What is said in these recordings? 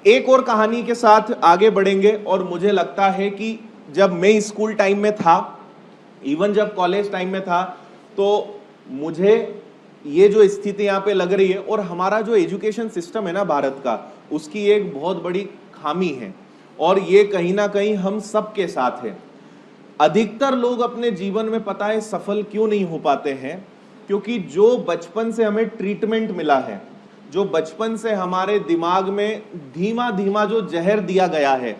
एक और कहानी के साथ आगे बढ़ेंगे। और मुझे लगता है कि जब मैं स्कूल टाइम में था, इवन जब कॉलेज टाइम में था, तो मुझे ये जो स्थिति यहाँ पे लग रही है, और हमारा जो एजुकेशन सिस्टम है ना भारत का, उसकी एक बहुत बड़ी खामी है। और ये कहीं ना कहीं हम सबके साथ है। अधिकतर लोग अपने जीवन में पता है सफल क्यों नहीं हो पाते हैं? क्योंकि जो बचपन से हमें ट्रीटमेंट मिला है, जो बचपन से हमारे दिमाग में धीमा धीमा जो जहर दिया गया है,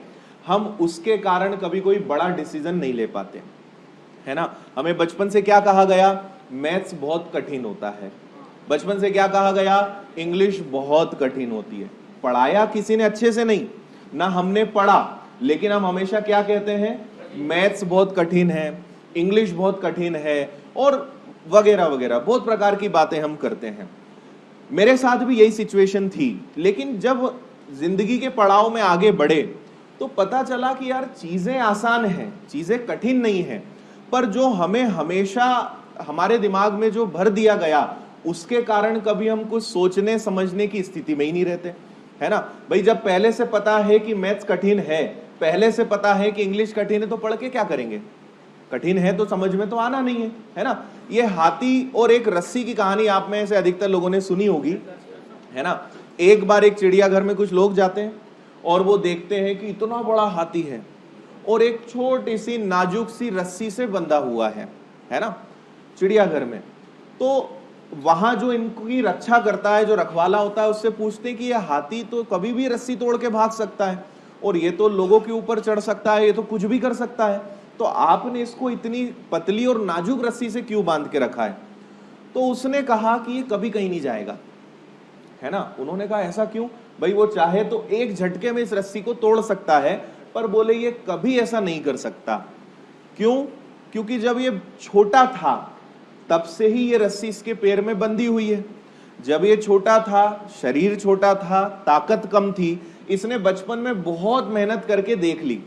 हम उसके कारण कभी कोई बड़ा डिसीजन नहीं ले पाते, है ना। हमें बचपन से क्या कहा गया? मैथ्स बहुत कठिन होता है। बचपन से क्या कहा गया? इंग्लिश बहुत कठिन होती है। पढ़ाया किसी ने अच्छे से नहीं, ना हमने पढ़ा, लेकिन हम हमेशा क्या कहते हैं? मैथ्स बहुत कठिन है, इंग्लिश बहुत कठिन है, और वगैरह वगैरह बहुत प्रकार की बातें हम करते हैं। मेरे साथ भी यही सिचुएशन थी। लेकिन जब जिंदगी के पड़ाव में आगे बढ़े तो पता चला कि यार चीजें आसान हैं, चीजें कठिन नहीं हैं। पर जो हमें हमेशा हमारे दिमाग में जो भर दिया गया, उसके कारण कभी हम कुछ सोचने समझने की स्थिति में ही नहीं रहते, है ना। भाई जब पहले से पता है कि मैथ्स कठिन है, पहले से पता है कि इंग्लिश कठिन है, तो पढ़ के क्या करेंगे? कठिन है तो समझ में तो आना नहीं है ना। ये हाथी और एक रस्सी की कहानी आप में से अधिकतर लोगों ने सुनी होगी, है ना। एक बार एक चिड़ियाघर में कुछ लोग जाते हैं और वो देखते हैं कि इतना बड़ा हाथी है और एक छोटी सी नाजुक सी रस्सी से बंधा हुआ है ना, चिड़ियाघर में। तो वहां जो इनकी रक्षा करता है, जो रखवाला होता है, उससे पूछते हैं कि ये हाथी तो कभी भी रस्सी तोड़ के भाग सकता है, और ये तो लोगों के ऊपर चढ़ सकता है, ये तो कुछ भी कर सकता है, तो आपने इसको इतनी पतली और नाजुक रस्सी से क्यों बांध के रखा है? तो उसने कहा कि ये कभी कहीं नहीं जाएगा, है ना। उन्होंने कहा ऐसा क्यों? भाई वो चाहे तो एक झटके में इस रस्सी को तोड़ सकता है, पर बोले ये कभी ऐसा नहीं कर सकता। क्यों? क्योंकि जब ये छोटा था तब से ही ये रस्सी इसके पैर में बंधी हुई है। जब ये छोटा था, शरीर छोटा था, ताकत कम थी, इसने बचपन में बहुत मेहनत करके देख ली,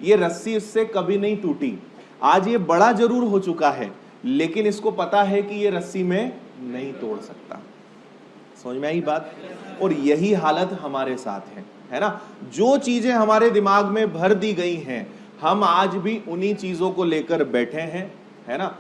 ये रस्सी इससे कभी नहीं टूटी। आज ये बड़ा जरूर हो चुका है, लेकिन इसको पता है कि ये रस्सी में नहीं तोड़ सकता। समझ में आई बात? और यही हालत हमारे साथ है ना। जो चीजें हमारे दिमाग में भर दी गई हैं, हम आज भी उन्हीं चीजों को लेकर बैठे हैं, है ना।